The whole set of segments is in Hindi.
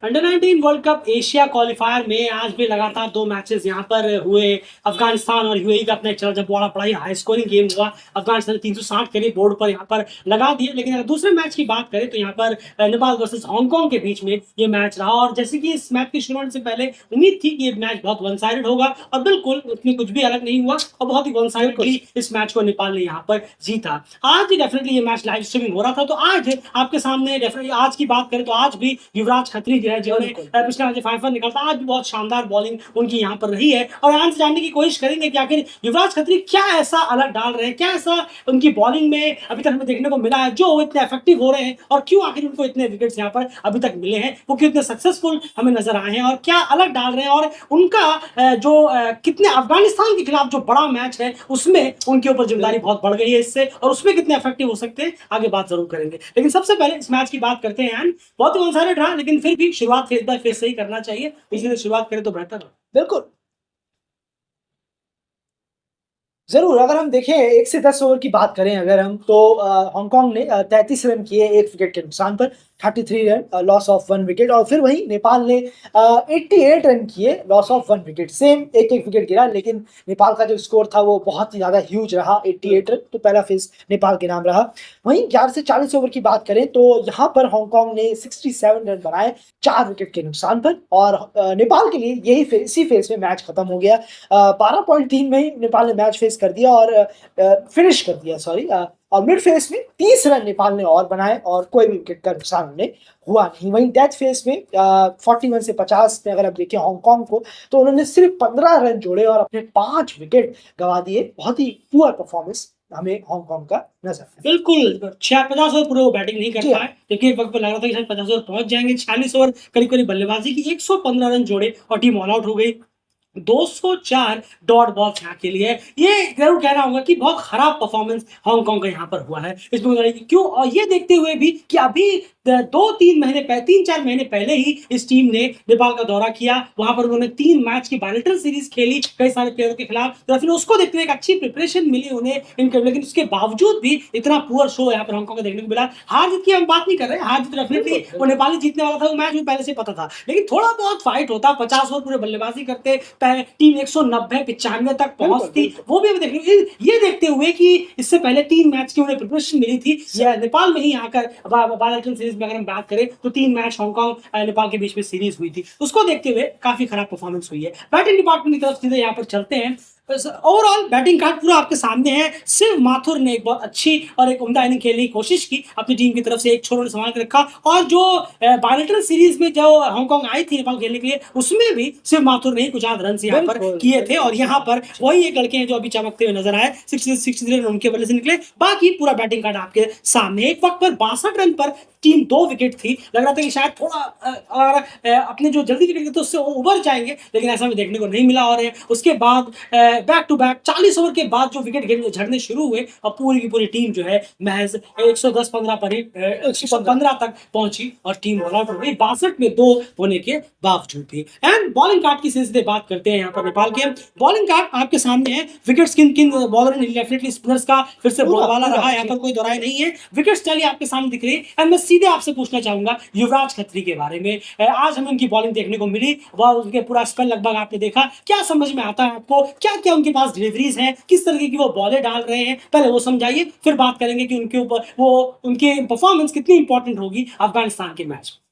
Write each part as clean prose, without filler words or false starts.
Under 19 world cup Asia qualifier में आज भी लगातार दो मैचेस यहाँ पर हुए। अफगानिस्तान और यूएई का अपना चल जब बड़ा ही हाई स्कोरिंग गेम हुआ। अफगानिस्तान ने 360 के लिए बोर्ड पर यहाँ पर लगा दिए। लेकिन अगर दूसरे मैच की बात करें तो यहाँ पर नेपाल वर्सेस हांगकांग के बीच में ये मैच रहा। और जैसे कि इस मैच की शुरुआत से पहले उम्मीद थी कि ये मैच बहुत वन साइडेड होगा, और बिल्कुल उसमें कुछ भी अलग नहीं हुआ और बहुत ही वन साइडेडली इस मैच को नेपाल ने यहाँ पर जीता। आज डेफिनेटली ये मैच लाइव स्ट्रीमिंग हो रहा था, तो आज आपके सामने डेफिनेटली आज की बात करें तो आज भी युवराज खत्री जो है, जिन्होंने पिछले मैच 5 निकला था, आज भी बहुत शानदार बॉलिंग उनकी यहाँ पर रही है। और आज जानने की कोशिश करेंगे कि आखिर युवराज खत्री क्या ऐसा अलग डाल रहे हैं, क्या ऐसा उनकी बॉलिंग में अभी तक हमें देखने को मिला है जो इतने इफेक्टिव हो रहे हैं, और क्यों आखिर उनको इतने विकेट्स यहाँ पर अभी तक मिले हैं, वो क्यों इतने सक्सेसफुल हमें नजर आए हैं, और क्या अलग डाल रहे हैं, और उनका जो कितने अफगानिस्तान के खिलाफ जो बड़ा मैच है उसमें उनके ऊपर जिम्मेदारी बहुत बढ़ गई है इससे, और उसमें कितने इफेक्टिव हो सकते हैं आगे बात जरूर करेंगे। लेकिन सबसे पहले इस मैच की बात करते हैं। बहुत ही वन साइडेड रहा, लेकिन फिर भी शुरुआत फेस बाय फेस से ही करना चाहिए, इसीलिए शुरुआत करें तो बेहतर हो। बिल्कुल, ज़रूर। अगर हम देखें 1 से 10 ओवर की बात करें अगर हम, तो हांगकांग ने 33 रन किए 1 विकेट के नुकसान पर, 33 रन, लॉस ऑफ 1 विकेट। और फिर वहीं नेपाल ने 88 रन किए, loss of 1 wicket. Same 1-1 wicket गिरा, लेकिन नेपाल का जो स्कोर था वो बहुत ही ज़्यादा ह्यूज रहा, 88 रन, तो पहला फेज़ नेपाल के नाम रहा। वहीं 11 से 40 ओवर की बात करें तो यहाँ पर हांगकांग ने 67 रन बनाए 4 विकेट के नुकसान पर, और नेपाल के लिए इसी फेज़ में मैच खत्म हो गया। 12.3 में ही नेपाल ने मैच फेस कर दिया और फिनिश कर दिया, सॉरी। और मिड फेस में 30 रन नेपाल ने और बनाए, और कोई भी विकेट का नुकसान उन्हें हुआ नहीं। वहीं डेथ फेस में 41 से 50 में अगर आप देखें हांगकांग को, तो उन्होंने सिर्फ 15 रन जोड़े और अपने 5 विकेट गंवा दिए। बहुत ही पुअर परफॉर्मेंस हमें हांगकांग का नजर आया। बिल्कुल 50 ओवर पूरे वो बैटिंग नहीं कर जी हाँ। पाए, क्योंकि एक वक्त पर लग रहा था कि शायद 50 ओवर पहुंच जाएंगे। 46 ओवर करीब करीब बल्लेबाजी की, 115 रन जोड़े और टीम ऑल आउट हो गई। 204 डॉट बॉल्स यहाँ के लिए, ये जरूर कहना होगा कि बहुत खराब परफॉर्मेंस हांगकांग का यहाँ पर हुआ है। इसमें क्यों, और ये देखते हुए भी कि अभी 3-4 महीने पहले ही इस टीम ने नेपाल का दौरा किया, वहां पर उन्होंने 3 मैच की बायलेटरल सीरीज खेली कई सारे प्लेयरों के खिलाफ, तो फिर उसको देखते हुए एक अच्छी प्रिपरेशन मिली उन्हें इनके, लेकिन उसके बावजूद भी इतना पुअर शो यहाँ पर हांगकांग को देखने को मिला। हार जीत की हम बात नहीं कर रहे, हार जीत डेफिनेटली वो नेपाली जीतने वाला था, वो मैच में पहले से पता था, लेकिन थोड़ा बहुत फाइट होता, 50 ओवर पूरे बल्लेबाजी करते, टीम 190-95 तक पहुंचती, वो भी हमें देखने। ये देखते हुए कि इससे पहले 3 मैच की उन्हें प्रिपरेशन मिली थी, या नेपाल में ही आकर बायलैटरल सीरीज में अगर हम बात करें तो 3 मैच हांगकांग नेपाल के बीच में सीरीज हुई थी, उसको देखते हुए काफी खराब परफॉर्मेंस हुई है। बैटिंग डिपार्टमेंट की तरफ सीधे यहाँ पर चलते हैं। ओवरऑल बैटिंग कार्ड पूरा आपके सामने है। सिर्फ माथुर ने एक बहुत अच्छी और एक उम्दा इनिंग खेलने की कोशिश की अपनी टीम की तरफ से, एक छोरों ने संभाल के रखा, और जो बायलैटरल सीरीज में जो हांगकांग आई थी नेपाल खेलने के लिए, उसमें भी सिर्फ माथुर ने कुछ आध रन यहाँ पर किए थे, और यहाँ पर वही एक लड़के हैं जो अभी चमकते हुए नजर आए, 63 रन उनके बल्ले से निकले। बाकी पूरा बैटिंग कार्ड आपके सामने। एक वक्त पर 62 रन पर टीम 2 विकेट थी, लग रहा था कि शायद थोड़ा और अपने जो जल्दी विकेट थे उससे उबर जाएंगे, लेकिन ऐसा भी देखने को नहीं मिला। और उसके बाद बैक टू बैक 40 ओवर के बाद जो विकेट झड़ने शुरू हुए, और पूरी की पूरी टीम जो है महज 110-15 पर ही 115 तक पहुंची, और टीम ऑल आउट हो गई 62 में 2 होने के बावजूद भी। एंड बॉलिंग कार्ड की सीधे बात करते हैं यहाँ पर नेपाल के। बॉलिंग कार्ड आपके सामने है। विकेट्स किन किन बॉलर ने, डेफिनेटली स्पिनर्स का फिर से बोलबाला रहा, यहाँ पर कोई दोहराई नहीं है। विकेट्स चलिए आपके सामने दिख रही है, एंड मैं सीधे आपसे पूछना चाहूंगा युवराज खत्री के बारे में। आज हमें उनकी बॉलिंग देखने को मिली, वह उनके पूरा स्पेल लगभग आपने देखा, क्या समझ में आता है आपको, क्या क्या उनके पास डिलीवरीज हैं, किस तरीके की वो बॉलें डाल रहे हैं, पहले वो समझाइए, फिर बात करेंगे कि उनके ऊपर वो उनके परफॉर्मेंस कितनी इंपॉर्टेंट होगी अफगानिस्तान के मैच में।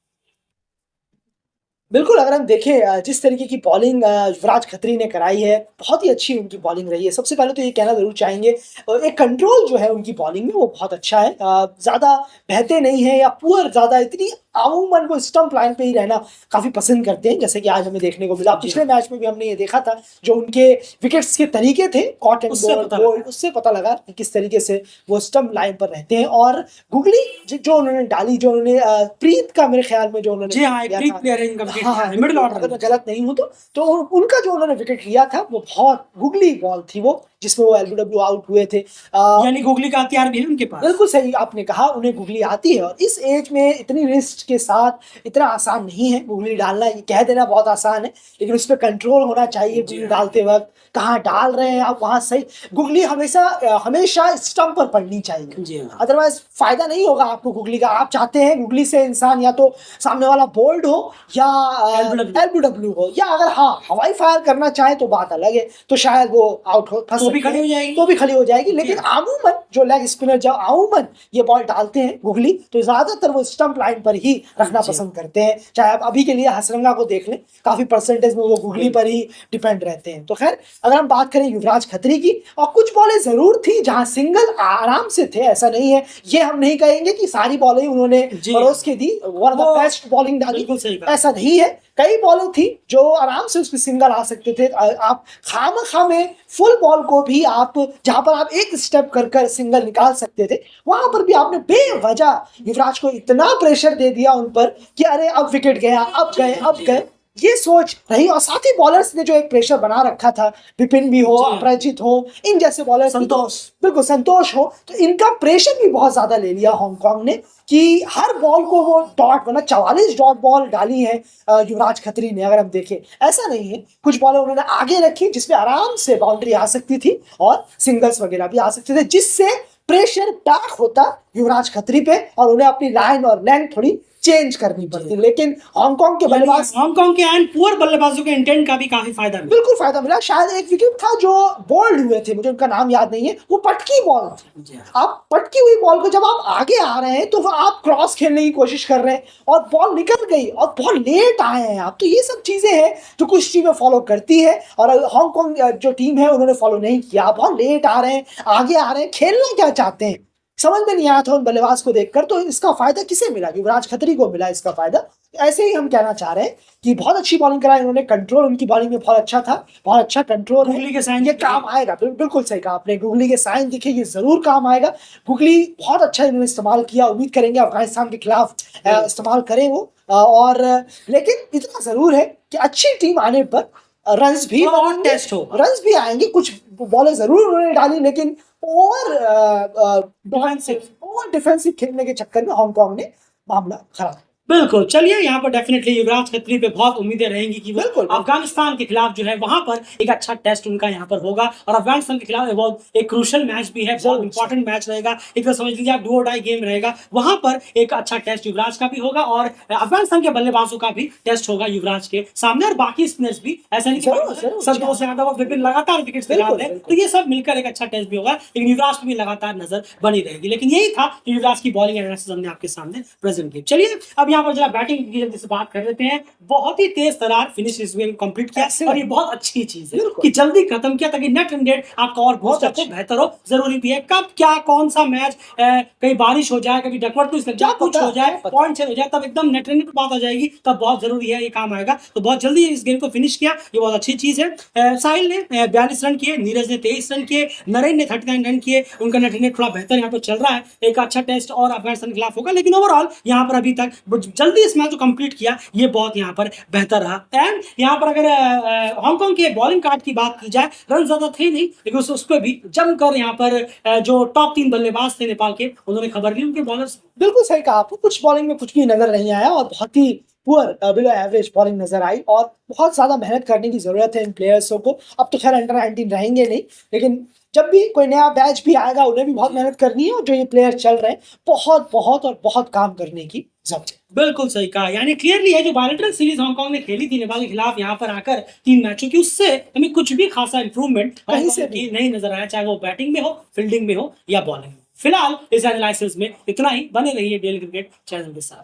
बिल्कुल, अगर हम देखें जिस तरीके की बॉलिंग युवराज खत्री ने कराई है, बहुत ही अच्छी उनकी बॉलिंग रही है। सबसे पहले तो ये कहना ज़रूर चाहेंगे, एक कंट्रोल जो है उनकी बॉलिंग में वो बहुत अच्छा है। ज़्यादा बहते नहीं हैं या पुअर ज़्यादा, इतनी अमूमन वो स्टंप लाइन पे ही रहना काफ़ी पसंद करते हैं, जैसे कि आज हमें देखने को मिला। पिछले मैच में भी हमने ये देखा था, जो उनके विकेट्स के तरीके थे, कॉट एंड बॉल, उससे पता लगा कि किस तरीके से वो स्टंप लाइन पर रहते हैं। और गुगली जो उन्होंने डाली, जो उन्होंने प्रीत का मेरे ख्याल में जो उन्होंने मिडिल ऑर्डर, अगर मैं गलत नहीं हूँ तो उनका जो उन्होंने विकेट लिया था वो बहुत गुगली बॉल थी वो, जिसमें वो एलबीडब्ल्यू आउट हुए थे। यानी गुगली का हथियार भी है उनके पास। बिल्कुल सही आपने कहा, उन्हें गुगली आती है और इस एज में इतनी रिस्क के साथ इतना आसान नहीं है गुगली डालना। ये कह देना बहुत आसान है, लेकिन उस पर कंट्रोल होना चाहिए गुगली डालते वक्त। कहाँ डाल रहे हैं आप, वहां सही गुगली हमेशा स्टंप पर पड़नी चाहिए, अदरवाइज फायदा नहीं होगा आपको गुगली का। आप चाहते हैं गुगली से इंसान या तो सामने वाला बोल्ड हो या एलबीडब्ल्यू हो, या अगर हाँ हवाई फायर करना चाहे तो बात अलग है, तो शायद वो आउट हो तो भी खड़ी हो जाएगी, लेकिन अमूमन जो लेग स्पिनर जब अमूमन ये बॉल डालते हैं गुगली, तो ज्यादातर वो स्टंप लाइन पर ही रखना पसंद करते हैं। चाहे आप अभी के लिए हसरंगा को देख लें, काफी परसेंटेज में वो गुगली पर ही डिपेंड रहते हैं। तो खैर अगर हम बात करें युवराज खत्री की, और कुछ बॉलें जरूर थी जहां सिंगल आराम से थे, ऐसा नहीं है, ये हम नहीं कहेंगे कि सारी बॉलें उन्होंने परोस के दी, one of the best bowling डाली, ऐसा नहीं है। कई बॉलें थी जो आराम से उसमें सिंगल आ सकते थे। आप खामखा में फुल बॉल को भी आप जहां पर आप एक स्टेप कर सिंगल निकाल सकते थे, वहां पर भी आपने बेवजह युवराज को इतना प्रेशर दे दिया उन पर कि अरे अब विकेट गया, अब गए, ये सोच रही। और साथ ही बॉलर्स ने जो एक प्रेशर बना रखा था, विपिन भी हो, अपराजित हो, इन जैसे बॉलर, संतोष हो, तो इनका प्रेशर भी बहुत ज्यादा ले लिया हांगकांग ने कि हर बॉल को वो डॉट बना। 44 डॉट बॉल डाली है युवराज खत्री ने। अगर हम देखें ऐसा नहीं है, कुछ बॉलें उन्होंने आगे रखी जिसमें आराम से बाउंड्री आ सकती थी और सिंगल्स वगैरह भी आ सकते थे, जिससे प्रेशर बैक होता युवराज खत्री पे और उन्हें अपनी लाइन और लेंथ थोड़ी चेंज करनी पड़ती। लेकिन हांगकांग के बल्लेबाज, हांगकांग के एंड पुअर बल्लेबाजों के इंटेंट का भी काफी फायदा मिला। बिल्कुल फायदा मिला। शायद एक विकेट था जो बोल्ड हुए थे, मुझे उनका नाम याद नहीं है, वो पटकी बॉल थी। आप पटकी हुई बॉल को जब आप आगे आ रहे हैं तो आप क्रॉस खेलने की कोशिश कर रहे हैं और बॉल निकल गई और बहुत लेट आए हैं आप, तो ये सब चीजें हैं जो कुछ टीमें फॉलो करती है और हांगकांग जो टीम है उन्होंने फॉलो नहीं किया। बहुत लेट आ रहे हैं, आगे आ रहे हैं, खेलना क्या चाहते हैं समझ में नहीं आया था उन बल्लेबाज को देखकर। तो इसका फायदा किसे मिला? युवराज खत्री को मिला इसका फायदा। ऐसे ही हम कहना चाह रहे हैं कि बहुत अच्छी बॉलिंग कराई उन्होंने, कंट्रोल उनकी बॉलिंग में बहुत अच्छा था, बहुत अच्छा कंट्रोल है। गुगली के साइन ये काम आएगा, बिल्कुल सही कहा आपने, गुगली के साइन दिखे, ये जरूर काम आएगा। गुगली बहुत अच्छा इन्होंने इस्तेमाल किया, उम्मीद करेंगे अफगानिस्तान के खिलाफ इस्तेमाल करें वो। और लेकिन इतना जरूर है कि अच्छी टीम आने पर रन्स भी टेस्ट हो, रन्स भी आएंगे। कुछ बॉलें जरूर उन्होंने डाली, लेकिन ओवर डिफेंसिव खेलने के चक्कर में हांगकांग ने मामला खराब। बिल्कुल, चलिए यहाँ पर डेफिनेटली युवराज खत्री पे बहुत उम्मीदें रहेंगी कि वो अफगानिस्तान के खिलाफ जो है वहां पर एक अच्छा टेस्ट उनका यहाँ पर होगा। और अफगानिस्तान के खिलाफ बहुत एक क्रूशल मैच भी है, बहुत इंपॉर्टेंट मैच रहेगा, एक तो समझ लीजिए आप डू और डाई गेम रहेगा। वहां पर एक अच्छा टेस्ट युवराज का भी होगा और अफगानिस्तान के बल्लेबाजों का भी टेस्ट होगा युवराज के सामने, और बाकी स्पिनर्स भी। ऐसा नहीं संतोष यादव विपिन लगातार विकेट निकाल रहे हैं, तो ये सब मिलकर एक अच्छा टेस्ट भी होगा, लेकिन युवराज की भी लगातार नजर बनी रहेगी। लेकिन यही था युवराज की बॉलिंग एनालिसिस हमने आपके सामने प्रेजेंट की। चलिए अब यहाँ पर जरा बैटिंग की जल्दी से बात कर लेते हैं। बहुत ही तेज तरार फिनिश इस गेम कंप्लीट किया और ये बहुत अच्छी चीज है कि जल्दी खत्म किया ताकि नेट रन रेट आपका और बहुत अच्छा बेहतर हो। जरूरी भी है कब क्या कौन सा मैच कहीं बारिश हो जाए, कभी डकवर्थ लग जाए, कुछ हो जाए, पॉइंट चेंज हो जाए, तब एकदम नेट रन की बात आ जाएगी, तब बहुत जरूरी है, ये काम आएगा। तो बहुत जल्दी इस गेम को फिनिश किया, ये बहुत अच्छी चीज है। साहिल ने 42 रन किए, नीरज ने 23 रन किए, नरेन ने 39 रन किए। उनका नेट रन थोड़ा बेहतर यहाँ पर चल रहा है। एक अच्छा टेस्ट और अफगानिस्तान के खिलाफ होगा, लेकिन ओवरऑल यहाँ पर अभी तक जल्दी इस मैच को कंप्लीट किया, ये बहुत यहाँ पर बेहतर रहा। एंड यहाँ पर अगर हांगकांग के बॉलिंग कार्ड की बात की जाए, रन ज्यादा थे नहीं, लेकिन उसको भी जमकर यहाँ पर जो टॉप 3 बल्लेबाज थे नेपाल के, उन्होंने खबर ली उनके बॉलर्स। बिल्कुल सही कहा आपको, कुछ बॉलिंग में कुछ भी नजर नहीं आया और बहुत ही पुअर बिलो एवरेज बॉलिंग नजर आई और बहुत ज्यादा मेहनत करने की जरूरत है इन प्लेयर्सों को। अब तो खैर अंडर 19 रहेंगे नहीं, लेकिन जब भी कोई नया बैच भी आएगा उन्हें भी बहुत मेहनत करनी है और जो ये प्लेयर चल रहे हैं बहुत काम करने की जरूरत है। बिल्कुल सही कहा, यानी क्लियरली है जो बायलैटरल सीरीज हांगकांग ने खेली थी नेपाल के खिलाफ यहाँ पर आकर 3 मैचों की, उससे हमें कुछ भी खासा इंप्रूवमेंट कहीं से भी नहीं नजर आया, चाहे वो बैटिंग में हो, फील्डिंग में हो या बॉलिंग में। फिलहाल इस एनालिसिस में इतना ही। बने रहिए डेली क्रिकेट चैनल के साथ।